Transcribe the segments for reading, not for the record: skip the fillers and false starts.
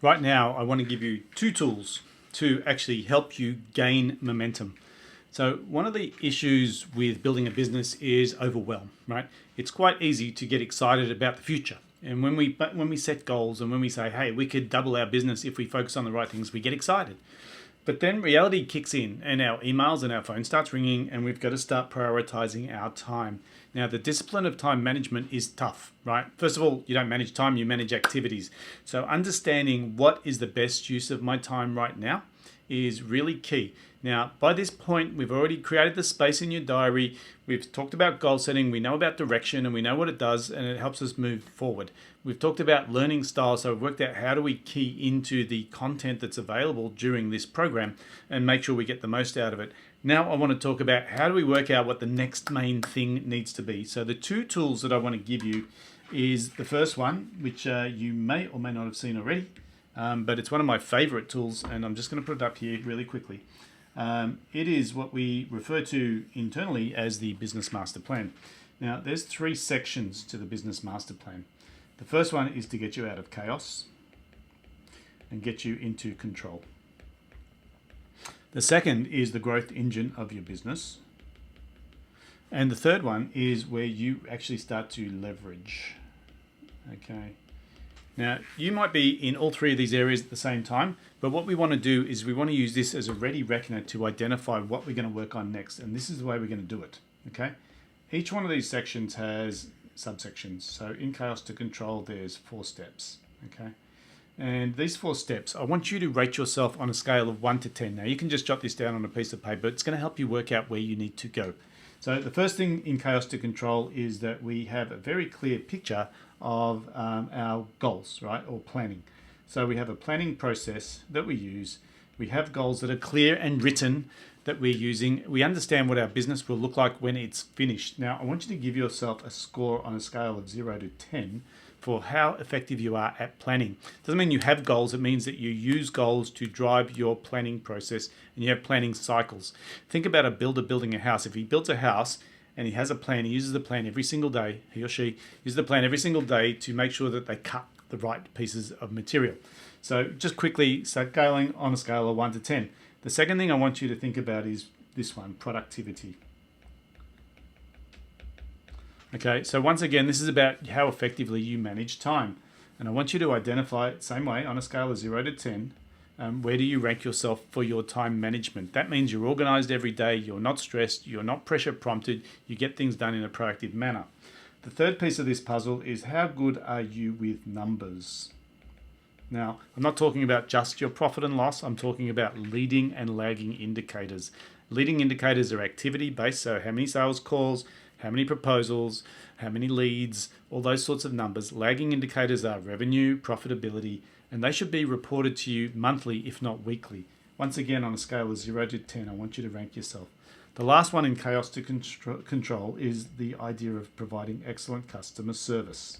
Right now, I want to give you two tools to actually help you gain momentum. So one of the issues with building a business is overwhelm, right? It's quite easy to get excited about the future. And when we set goals and when we say, hey, we could double our business if we focus on the right things, we get excited. But then reality kicks in and our emails and our phone starts ringing and we've got to start prioritizing our time. Now, the discipline of time management is tough, right? First of all, you don't manage time, you manage activities. So understanding what is the best use of my time right now is really key. Now, by this point, we've already created the space in your diary. We've talked about goal setting. We know about direction and we know what it does and it helps us move forward. We've talked about learning styles. So we've worked out how do we key into the content that's available during this program and make sure we get the most out of it. Now I want to talk about how do we work out what the next main thing needs to be. So the two tools that I want to give you is the first one, which you may or may not have seen already, but it's one of my favorite tools and I'm just going to put it up here really quickly. It is what we refer to internally as the business master plan. Now, there's three sections to the business master plan. The first one is to get you out of chaos and get you into control. The second is the growth engine of your business. And the third one is where you actually start to leverage. Okay. Now, you might be in all three of these areas at the same time, but what we want to do is we want to use this as a ready reckoner to identify what we're going to work on next, and this is the way we're going to do it, okay? Each one of these sections has subsections. So in Chaos to Control, there's 4 steps, okay? And these 4 steps, I want you to rate yourself on a scale of 1 to 10. Now, you can just jot this down on a piece of paper. It's going to help you work out where you need to go. So the first thing in Chaos to Control is that we have a very clear picture of our goals, right, or planning. So we have a planning process that we use. We have goals that are clear and written that we're using. We understand what our business will look like when it's finished. Now, I want you to give yourself a score on a scale of 0 to 10 for how effective you are at planning. Doesn't mean you have goals. It means that you use goals to drive your planning process and you have planning cycles. Think about a builder building a house. If he builds a house and he has a plan, he uses the plan every single day, he or she uses the plan every single day to make sure that they cut the right pieces of material. So just quickly start going on a scale of 1 to 10. The second thing I want you to think about is this one, productivity. Okay, so once again, this is about how effectively you manage time. And I want you to identify it same way on a scale of 0 to 10. Where do you rank yourself for your time management? That means you're organized every day, you're not stressed, you're not pressure prompted, you get things done in a proactive manner. The third piece of this puzzle is how good are you with numbers? Now, I'm not talking about just your profit and loss, I'm talking about leading and lagging indicators. Leading indicators are activity based, so how many sales calls, how many proposals, how many leads, all those sorts of numbers. Lagging indicators are revenue, profitability, and they should be reported to you monthly, if not weekly. Once again, on a scale of 0 to 10, I want you to rank yourself. The last one in Chaos to Control is the idea of providing excellent customer service.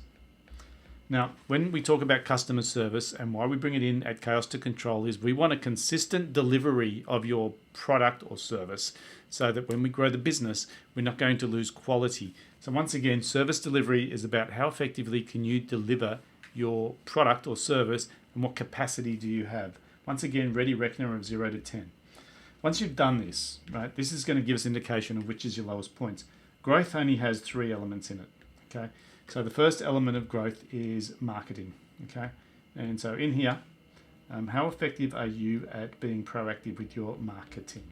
Now, when we talk about customer service and why we bring it in at Chaos to Control is we want a consistent delivery of your product or service so that when we grow the business, we're not going to lose quality. So once again, service delivery is about how effectively can you deliver your product or service and what capacity do you have. Once again, ready reckoner of 0 to 10. Once you've done this, right, this is going to give us indication of which is your lowest points. Growth only has 3 elements in it, okay? So the first element of growth is marketing, okay? And so in here, how effective are you at being proactive with your marketing?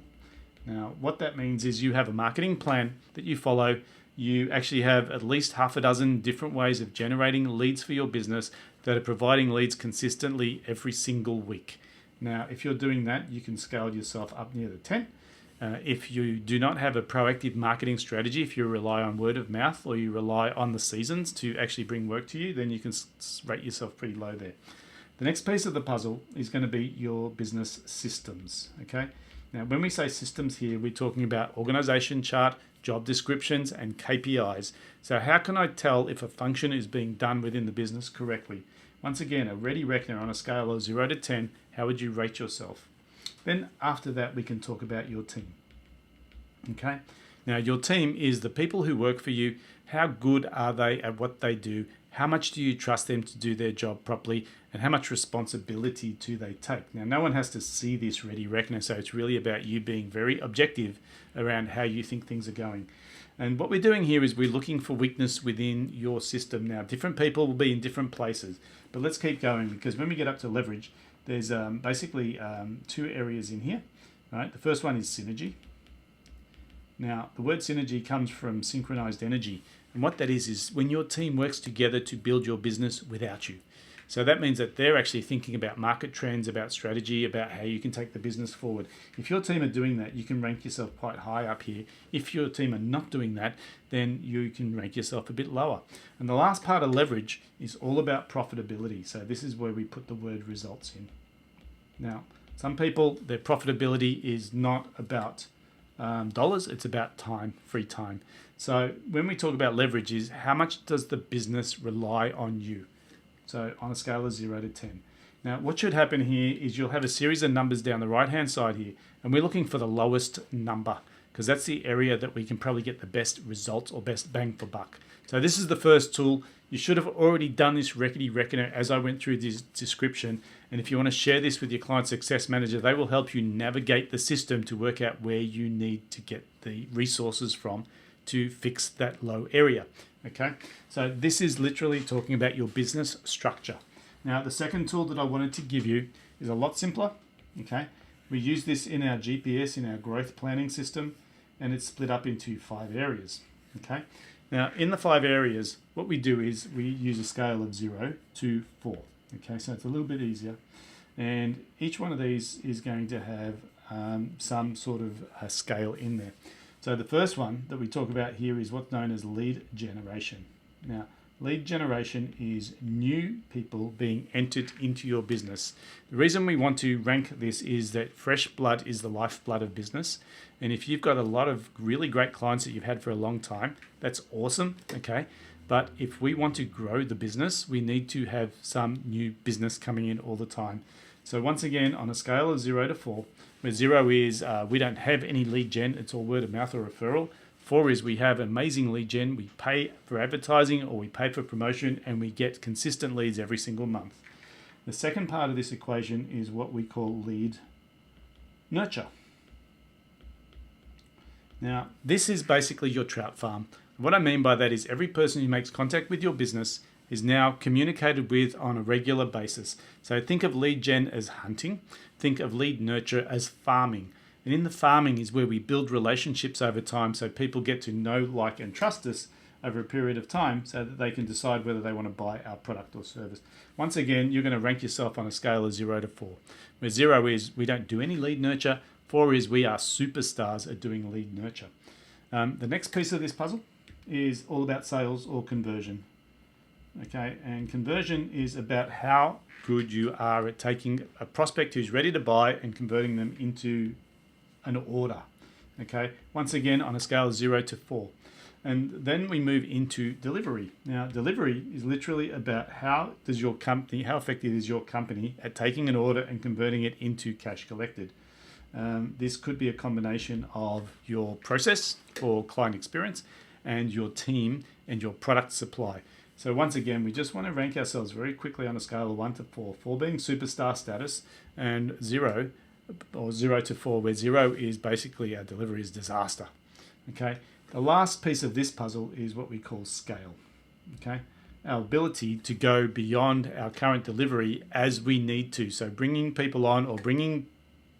Now, what that means is you have a marketing plan that you follow. You actually have at least half a dozen different ways of generating leads for your business that are providing leads consistently every single week. Now, if you're doing that, you can scale yourself up near the 10. If you do not have a proactive marketing strategy, if you rely on word of mouth or you rely on the seasons to actually bring work to you, then you can rate yourself pretty low there. The next piece of the puzzle is going to be your business systems, okay? Now, when we say systems here, we're talking about organization chart, job descriptions, and KPIs. So how can I tell if a function is being done within the business correctly? Once again, a ready reckoner on a scale of 0 to 10, how would you rate yourself? Then after that, we can talk about your team. Okay? Now, your team is the people who work for you. How good are they at what they do? how much do you trust them to do their job properly, and how much responsibility do they take? Now, no one has to see this ready reckoner, so it's really about you being very objective around how you think things are going. And what we're doing here is we're looking for weakness within your system. Now, different people will be in different places, but let's keep going, because when we get up to leverage, there's basically two areas in here. Right? The first one is synergy. Now, the word synergy comes from synchronized energy. And what that is when your team works together to build your business without you. So that means that they're actually thinking about market trends, about strategy, about how you can take the business forward. If your team are doing that, you can rank yourself quite high up here. If your team are not doing that, then you can rank yourself a bit lower. And the last part of leverage is all about profitability. So this is where we put the word results in. Now, some people, their profitability is not about dollars, it's about time, free time. So when we talk about leverage is how much does the business rely on you? So on a scale of 0 to 10. Now what should happen here is you'll have a series of numbers down the right hand side here, and we're looking for the lowest number because that's the area that we can probably get the best results or best bang for buck. So this is the first tool. You should have already done this reckoning reckoner as I went through this description. And if you want to share this with your client success manager, they will help you navigate the system to work out where you need to get the resources from to fix that low area. Okay, so this is literally talking about your business structure. Now, the second tool that I wanted to give you is a lot simpler. Okay, we use this in our GPS, in our growth planning system, and it's split up into 5 areas. Okay, now in the 5 areas, what we do is we use a scale of 0 to 4. Okay, so it's a little bit easier, and each one of these is going to have some sort of a scale in there. So the first one that we talk about here is what's known as lead generation. Now, lead generation is new people being entered into your business. The reason we want to rank this is that fresh blood is the lifeblood of business. And if you've got a lot of really great clients that you've had for a long time, that's awesome, okay? But if we want to grow the business, we need to have some new business coming in all the time. So once again, on a scale of 0 to 4, where 0 is we don't have any lead gen, it's all word of mouth or referral. 4 is we have amazing lead gen, we pay for advertising or we pay for promotion, and we get consistent leads every single month. The second part of this equation is what we call lead nurture. Now, this is basically your trout farm. What I mean by that is every person who makes contact with your business is now communicated with on a regular basis. So think of lead gen as hunting, think of lead nurture as farming. And in the farming is where we build relationships over time so people get to know, like, and trust us over a period of time so that they can decide whether they want to buy our product or service. Once again, you're going to rank yourself on a scale of 0 to 4, where 0 is we don't do any lead nurture, 4 is we are superstars at doing lead nurture. The next piece of this puzzle is all about sales or conversion. Okay, and conversion is about how good you are at taking a prospect who's ready to buy and converting them into an order. Okay, once again on a scale of 0 to 4. And then we move into delivery. Now, delivery is literally about how effective is your company at taking an order and converting it into cash collected. This could be a combination of your process or client experience and your team and your product supply. So once again, we just want to rank ourselves very quickly on a scale of 1 to 4, 4 being superstar status and 0 to 4, where 0 is basically our delivery is disaster. Okay, the last piece of this puzzle is what we call scale. Okay, our ability to go beyond our current delivery as we need to. So bringing people on or bringing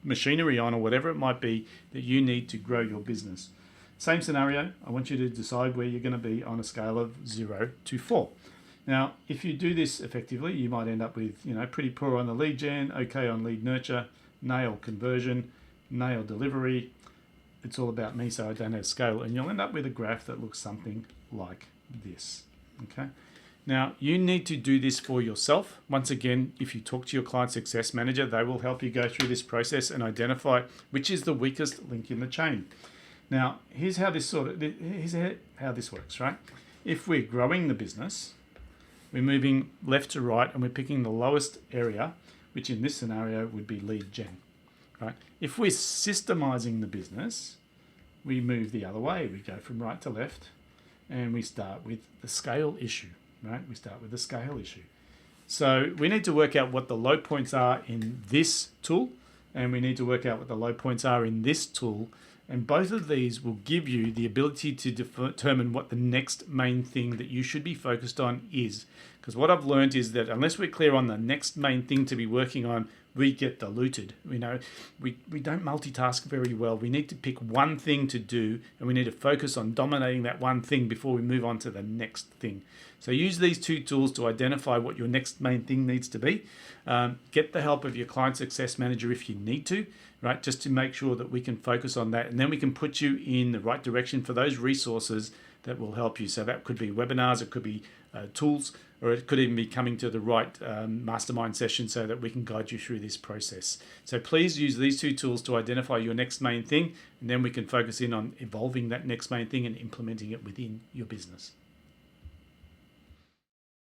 machinery on or whatever it might be that you need to grow your business. Same scenario, I want you to decide where you're going to be on a scale of 0 to 4. Now, if you do this effectively, you might end up with, pretty poor on the lead gen, okay on lead nurture, nail conversion, nail delivery. It's all about me, so I don't have scale. And you'll end up with a graph that looks something like this. Okay. Now, you need to do this for yourself. Once again, if you talk to your client success manager, they will help you go through this process and identify which is the weakest link in the chain. Now, here's how this works, right? If we're growing the business, we're moving left to right and we're picking the lowest area, which in this scenario would be lead gen, right? If we're systemizing the business, we move the other way. We go from right to left and we start with the scale issue, right? We start with the scale issue. So we need to work out what the low points are in this tool, and we need to work out what the low points are in this tool. And both of these will give you the ability to determine what the next main thing that you should be focused on is. Because what I've learned is that unless we're clear on the next main thing to be working on, we get diluted. We don't multitask very well. We need to pick one thing to do, and we need to focus on dominating that one thing before we move on to the next thing. So use these two tools to identify what your next main thing needs to be. Get the help of your client success manager if you need to, right? Just to make sure that we can focus on that, and then we can put you in the right direction for those resources that will help you. So that could be webinars, it could be tools, or it could even be coming to the right mastermind session so that we can guide you through this process. So please use these two tools to identify your next main thing, and then we can focus in on evolving that next main thing and implementing it within your business.